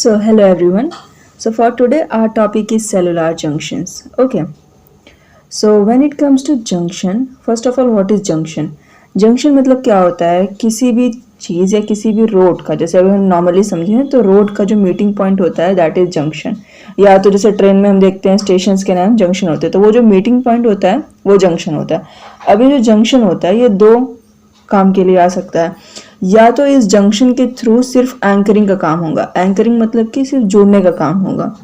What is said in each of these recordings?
So, hello everyone. So, for today, our topic is cellular junctions. Okay. So, when it comes to junction, first of all, what is junction? Junction मतलब क्या होता है? किसी भी चीज़ या किसी भी रोड का, जैसे अगर हम नॉर्मली समझें तो रोड का जो मीटिंग पॉइंट होता है दैट इज जंक्शन। या तो जैसे ट्रेन में हम देखते हैं स्टेशन के नाम जंक्शन होते हैं, तो वो जो मीटिंग पॉइंट होता है वो जंक्शन होता है। अब ये जो जंक्शन होता है ये दो काम के लिए आ सकता है। या तो इस जंक्शन के थ्रू सिर्फ एंकरिंग का काम होगा, एंकरिंग मतलब कि सिर्फ जोड़ने का काम होगा,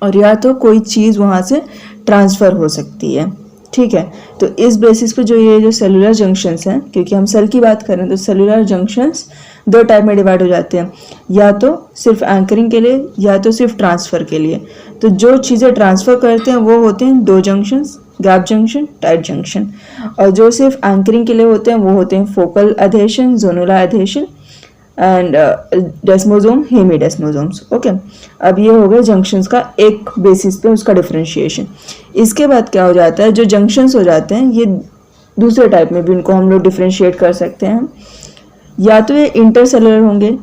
और या तो कोई चीज़ वहाँ से ट्रांसफ़र हो सकती है। ठीक है, तो इस बेसिस पे जो ये जो सेलुलर जंक्शंस हैं, क्योंकि हम सेल की बात करें तो सेलुलर जंक्शंस दो टाइप में डिवाइड हो जाते हैं, या तो सिर्फ एंकरिंग के लिए या तो सिर्फ ट्रांसफ़र के लिए। तो जो चीज़ें ट्रांसफ़र करते हैं वो होते हैं दो junctions, gap junction, tight junction, और जो सिर्फ एंकरिंग के लिए होते हैं वो होते हैं focal adhesion, zonular adhesion and desmosome, hemidesmosomes. Okay, अब ये हो गए जंक्शंस का एक बेसिस पे उसका डिफरेंशिएशन। इसके बाद क्या हो जाता है, जो जंक्शंस हो जाते हैं ये दूसरे टाइप में भी इनको हम लोग डिफरेंशिएट कर सकते हैं। या तो ये इंटरसेलुलर होंगे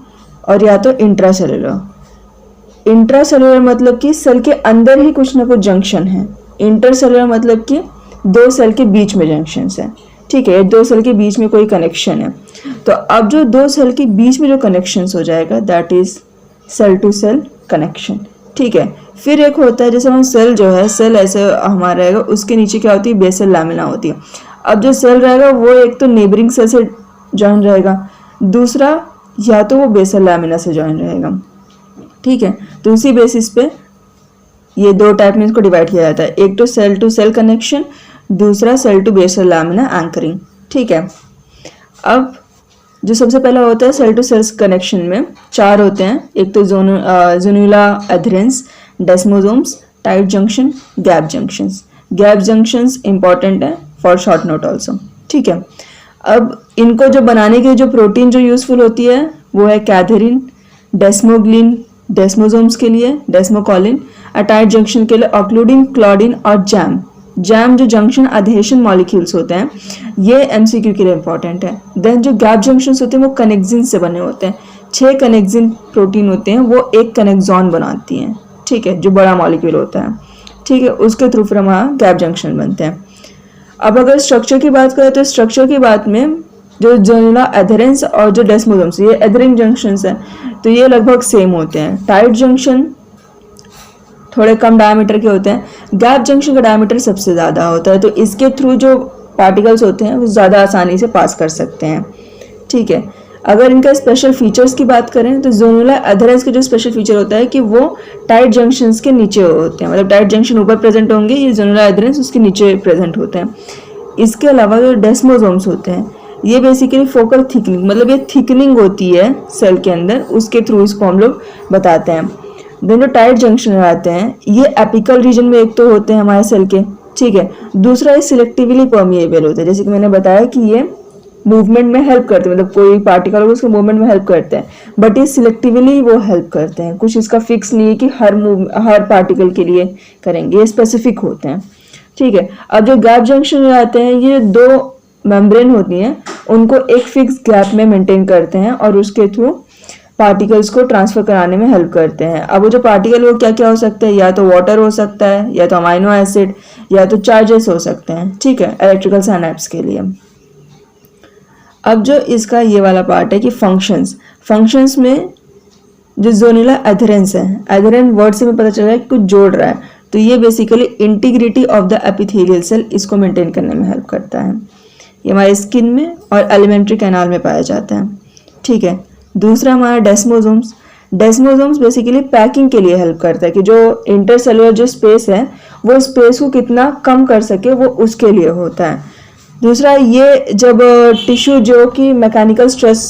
और या तो इंट्रासेलुलर। इंट्रासेलुलर मतलब कि सेल के अंदर ही कुछ ना कुछ जंक्शन है। इंटरसेलुलर मतलब कि दो सेल के बीच में जंक्शंस हैं। ठीक है, दो सेल के बीच में कोई कनेक्शन है। तो अब जो दो सेल के बीच में जो कनेक्शंस हो जाएगा that is cell to cell connection. ठीक है, फिर एक होता है जैसे हम सेल जो है, सेल ऐसे हमारा रहेगा, उसके नीचे क्या होती है, बेसल लैमिना होती है। अब जो सेल रहेगा वो एक तो नेबरिंग सेल से ज्वाइन रहेगा, दूसरा या तो वो बेसल लैमिना से ज्वाइन रहेगा। ठीक है, तो उसी बेसिस पे ये दो टाइप में इसको डिवाइड किया जाता है, एक तो सेल टू सेल कनेक्शन, दूसरा cell to basal lamina anchoring. ठीक है, अब जो सबसे पहला होता है सेल टू सेल कनेक्शन में चार होते हैं, एक तो zonular adherens, desmosomes, tight junction, gap junctions. Gap junctions important है फॉर शॉर्ट नोट ऑल्सो। ठीक है, अब इनको जो बनाने के जो प्रोटीन जो यूजफुल होती है वो है कैथेरिन, डेस्मोग्लिन डेस्मोसोम्स के लिए, डेस्मोकॉलिन, टाइट जंक्शन के लिए ऑक्लूडिन, क्लॉडिन और जैम। जैम जो जंक्शन अधेशन मॉलिक्यूल्स होते हैं, ये एमसीक्यू के लिए इंपॉर्टेंट है। देन जो गैप जंक्शंस होते हैं वो कनेक्जिन से बने होते हैं, 6 कनेक्जिन प्रोटीन होते हैं, वो एक कनेक्सॉन बनाती हैं। ठीक है, जो बड़ा मॉलिक्यूल होता है। ठीक है, उसके थ्रू फिर हमारा गैप जंक्शन बनते हैं। अब अगर स्ट्रक्चर की बात करें तो स्ट्रक्चर की बात में जो जोनुलर एडहेरेंस और जो डेस्मोसोम्स ये एडहेरिंग जंक्शंस हैं, तो ये लगभग सेम होते हैं। टाइट जंक्शन थोड़े कम डायमीटर के होते हैं, गैप जंक्शन का डायमीटर सबसे ज़्यादा होता है, तो इसके थ्रू जो पार्टिकल्स होते हैं वो ज़्यादा आसानी से पास कर सकते हैं। ठीक है, अगर इनका स्पेशल फीचर्स की बात करें तो जोनुलर एडहेरेंस का जो स्पेशल फीचर होता है कि वो टाइट जंक्शंस के नीचे होते हैं, मतलब टाइट जंक्शन ऊपर प्रेजेंट होंगे, ये जोनुलर एडहेरेंस उसके नीचे प्रेजेंट होते हैं। इसके अलावा जो डेस्मोसोम्स होते हैं ये बेसिकली फोकल थिकनिंग, मतलब ये थिकनिंग होती है सेल के अंदर, उसके थ्रू इसको हम लोग बताते हैं। देन जो टाइट जंक्शन आते हैं ये एपिकल रीजन में एक तो होते हैं हमारे सेल के। ठीक है, दूसरा ये सिलेक्टिवली परमिएबल होते हैं, जैसे कि मैंने बताया कि ये मूवमेंट में हेल्प करते हैं, मतलब कोई पार्टिकल हो उसको मूवमेंट में हेल्प करते हैं, बट ये सिलेक्टिवली वो हेल्प करते हैं। कुछ इसका फिक्स नहीं है कि हर पार्टिकल के लिए करेंगे, ये स्पेसिफिक होते हैं। ठीक है, अब जो गैप जंक्शन आते हैं ये दो मेम्ब्रेन होती हैं, उनको एक फिक्स गैप में मेंटेन करते हैं और उसके थ्रू पार्टिकल्स को ट्रांसफर कराने में हेल्प करते हैं। अब वो जो पार्टिकल वो क्या क्या हो सकता है, या तो वाटर हो सकता है, या तो अमाइनो एसिड, या तो चार्जेस हो सकते हैं। ठीक है, इलेक्ट्रिकल साइनेप्स के लिए। अब जो इसका ये वाला पार्ट है कि फंक्शंस में जो जोनुलर एडहेरेंस है, एडहेरेंट वर्ड से हमें पता चल रहा है कि कुछ जोड़ रहा है, तो ये basically integrity of the epithelial cell इसको मेंटेन करने में हेल्प करता है। ये हमारे स्किन में और एलिमेंट्री कैनाल में पाया जाता है। ठीक है, दूसरा हमारा डेस्मोसोम्स। डेस्मोसोम्स बेसिकली पैकिंग के लिए हेल्प करता है कि जो इंटरसेलुलर जो स्पेस है वो स्पेस को कितना कम कर सके, वो उसके लिए होता है। दूसरा ये जब टिश्यू जो कि मैकेनिकल स्ट्रेस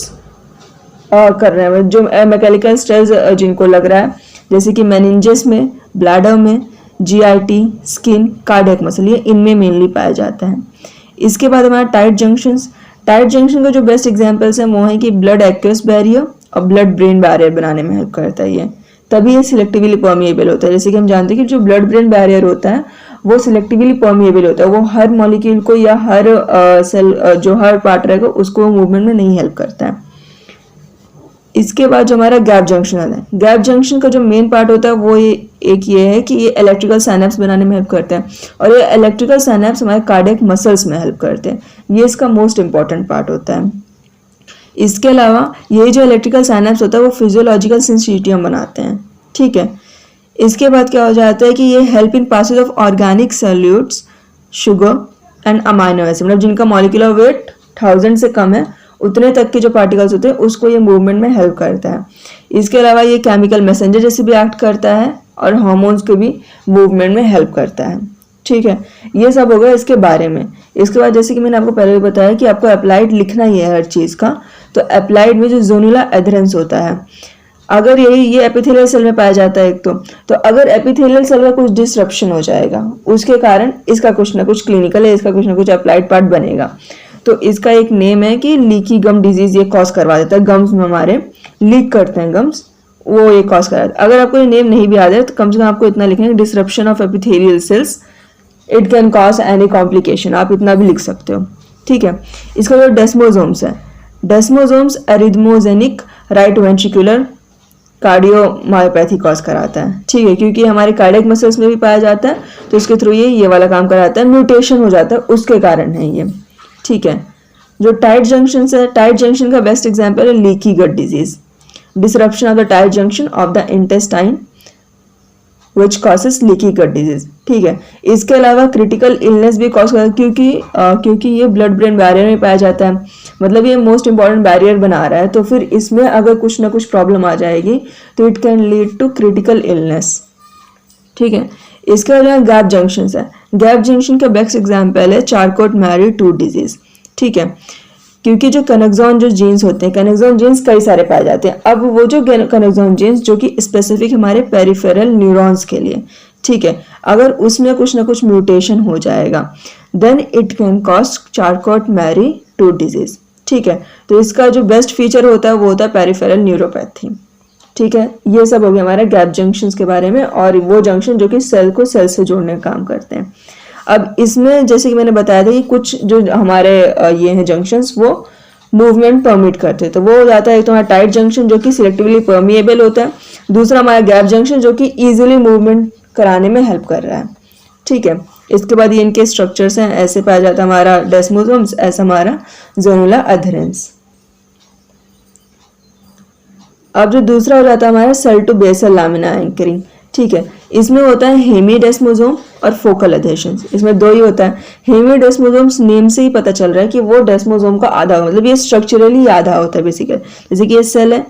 कर रहे हैं, जो मैकेनिकल स्ट्रेस जिनको लग रहा है, जैसे कि मेनिंजेस में, ब्लैडर में, जीआईटी, स्किन, कार्डियक मसल, ये इनमें मेनली पाया जाता है। इसके बाद हमारा टाइट जंक्शंस। टाइट जंक्शन का जो बेस्ट एग्जांपल्स हैं वो है कि ब्लड एक्वस बैरियर और ब्लड ब्रेन बैरियर बनाने में हेल्प करता है ये, तभी ये सिलेक्टिवली परमिएबल होता है। जैसे कि हम जानते हैं कि जो ब्लड ब्रेन बैरियर होता है वो सिलेक्टिवली परमिएबल होता है, वो हर मॉलिक्यूल को या हर सेल जो हर पार्ट रहेगा उसको मूवमेंट में नहीं हेल्प करता है। इसके बाद जो हमारा गैप जंक्शन आता है, गैप जंक्शन का जो मेन पार्ट होता है वो ये है कि ये इलेक्ट्रिकल साइनेप्स बनाने में हेल्प करते हैं, और ये इलेक्ट्रिकल साइनेप्स हमारे कार्डियक मसल्स में हेल्प करते हैं। ये इसका मोस्ट इंपॉर्टेंट पार्ट होता है। इसके अलावा ये जो इलेक्ट्रिकल साइनेप्स होता है वो फिजियोलॉजिकल सिंसिटियम बनाते हैं, ठीक है। इसके बाद क्या हो जाता है कि ये help in passage of organic solutes, sugar and amino acid, मतलब जिनका मॉलिक्यूलर वेट 1000 से कम है उतने तक के जो पार्टिकल्स होते हैं उसको ये मूवमेंट में हेल्प करता है। इसके अलावा ये केमिकल मैसेंजर जैसे भी एक्ट करता है और हार्मोन्स के भी मूवमेंट में हेल्प करता है, ठीक है। ये सब हो गया इसके बारे में। इसके बाद जैसे कि मैंने आपको पहले भी बताया कि आपको अप्लाइड लिखना ही है हर चीज़ का, तो अप्लाइड में जो जोनुलर एडहेरेंस होता है, अगर ये एपिथेलियल सेल में पाया जाता है एक तो अगर एपिथेलियल सेल का कुछ डिसरप्शन हो जाएगा उसके कारण इसका कुछ ना कुछ क्लिनिकल है, इसका कुछ ना कुछ अप्लाइड पार्ट बनेगा। तो इसका एक नेम है कि लीकी गम डिजीज, ये कॉज करवा देता है। गम्स में हमारे लीक करते हैं गम्स, वो ये कॉज करा देता है। अगर आपको ये नेम नहीं भी याद है तो कम से कम आपको इतना लिखेंगे, disruption of epithelial cells, it can cause any complication, आप इतना भी लिख सकते हो, ठीक है। इसका जो डेस्मोसोम्स है, desmosomes arrhythmogenic right ventricular cardiomyopathy cause कराता है, ठीक है, क्योंकि हमारे कार्डियक मसल्स में भी पाया जाता है तो इसके थ्रू ये वाला काम कराता है। म्यूटेशन हो जाता है उसके कारण है ये, ठीक है। जो टाइट जंक्शन है, टाइट जंक्शन का बेस्ट एग्जांपल है leaky gut disease, disruption of the tight junction of the intestine which causes leaky gut disease, ठीक है। इसके अलावा क्रिटिकल इलनेस भी कॉज करता है क्योंकि ये ब्लड ब्रेन बैरियर में पाया जाता है, मतलब ये मोस्ट इंपॉर्टेंट बैरियर बना रहा है। तो फिर इसमें अगर कुछ ना कुछ प्रॉब्लम आ जाएगी तो it can lead to critical illness, ठीक है। इसके अलावा गैप जंक्शन है, गैप जंक्शन का बेस्ट एग्जाम्पल है चारकोट मैरी 2 डिजीज, ठीक है, क्योंकि जो कनेक्सॉन जो जीन्स होते हैं, कनेक्सॉन जीन्स कई सारे पाए जाते हैं। अब वो जो कनेक्सॉन जीन्स जो कि स्पेसिफिक हमारे पेरिफेरल न्यूरॉन्स के लिए, ठीक है, अगर उसमें कुछ ना कुछ म्यूटेशन हो जाएगा then it can cause Charcot Marie 2 disease, ठीक है। तो इसका जो बेस्ट फीचर होता है वो होता है पेरिफेरल न्यूरोपैथी, ठीक है। ये सब हो गया हमारे गैप जंक्शंस के बारे में, और वो जंक्शन जो कि सेल को सेल से जोड़ने का काम करते हैं। अब इसमें जैसे कि मैंने बताया था कि कुछ जो हमारे ये हैं जंक्शंस वो मूवमेंट परमिट करते हैं, तो वो हो जाता है एक तो हमारा टाइट जंक्शन जो कि सिलेक्टिवली परमिएबल होता है, दूसरा हमारा गैप जंक्शन जो कि इजीली मूवमेंट कराने में हेल्प कर रहा है, ठीक है। इसके बाद ये इनके स्ट्रक्चर्स हैं, ऐसे पाया जाता है हमारा डेस्मोसोम्स, ऐसा हमारा जोनुलर एडहेरेंस। अब जो दूसरा हो जाता है हमारा cell to basal lamina anchoring, ठीक है। इसमें होता है हेमीडेस्मोसोम और फोकल एडहेशंस, इसमें दो ही होता है। हेमीडेस्मोसोम्स नेम से ही पता चल रहा है कि वो डेस्मोसोम का आधा, मतलब ये स्ट्रक्चरली आधा होता है बेसिकली, जैसे कि ये सेल है,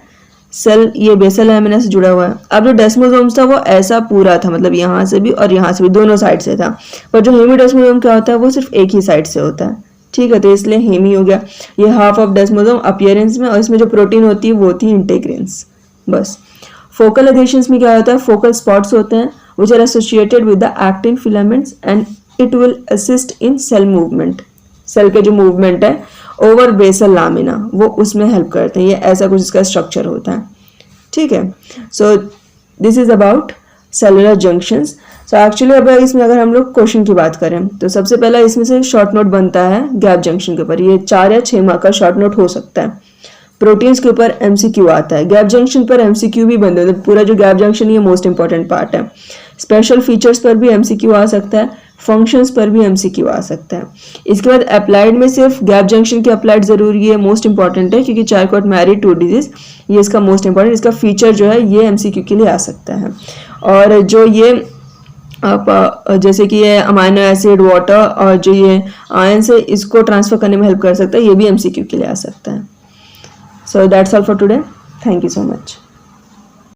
सेल ये बेसल लामिना से जुड़ा हुआ है। अब जो डेस्मोसोम्स था वो ऐसा पूरा था, मतलब यहाँ से भी और यहाँ से भी दोनों साइड से था, पर जो हेमीडेस्मोसोम क्या होता है वो सिर्फ एक ही साइड से होता है, ठीक है। तो इसलिए हेमी हो गया। ये हाफ ऑफ डेस्मोसोम अपीयरेंस में, और इसमें जो प्रोटीन होती है वो होती है इंटेग्रिन्स, बस। फोकल एडहेशंस में क्या होता है, फोकल स्पॉट्स होते हैं which are associated with the actin filaments and it will assist in cell movement, cell के जो मूवमेंट है ओवर बेसल लामिना वो उसमें हेल्प करते हैं। ये ऐसा कुछ इसका स्ट्रक्चर होता है, ठीक है। So this is about cellular junctions. So actually अब इसमें अगर हम लोग क्वेश्चन की बात करें तो सबसे पहला इसमें से शॉर्ट नोट बनता है गैप जंक्शन के ऊपर, ये 4 या 6 मार्क का शॉर्ट नोट हो सकता है। प्रोटीन्स के ऊपर एमसीक्यू आता है, गैप जंक्शन पर एमसीक्यू भी बनते हैं, तो पूरा जो गैप जंक्शन ये मोस्ट इंपॉर्टेंट पार्ट है। स्पेशल फीचर्स पर भी एमसीक्यू आ सकता है, फंक्शंस पर भी एमसीक्यू आ सकता है। इसके बाद अप्लाइड में सिर्फ गैप जंक्शन की अप्लाइड जरूरी है, मोस्ट इंपॉर्टेंट है, क्योंकि चारकोट मैरी 2 डिजीज ये इसका मोस्ट इंपॉर्टेंट, इसका फीचर जो है ये एमसीक्यू के लिए आ सकता है। और जो ये आप जैसे कि ये अमाइनो एसिड, वाटर और जो ये आयन से इसको ट्रांसफर करने में हेल्प कर सकता है, ये भी एमसीक्यू के लिए आ सकता है। So that's all for today. Thank you so much.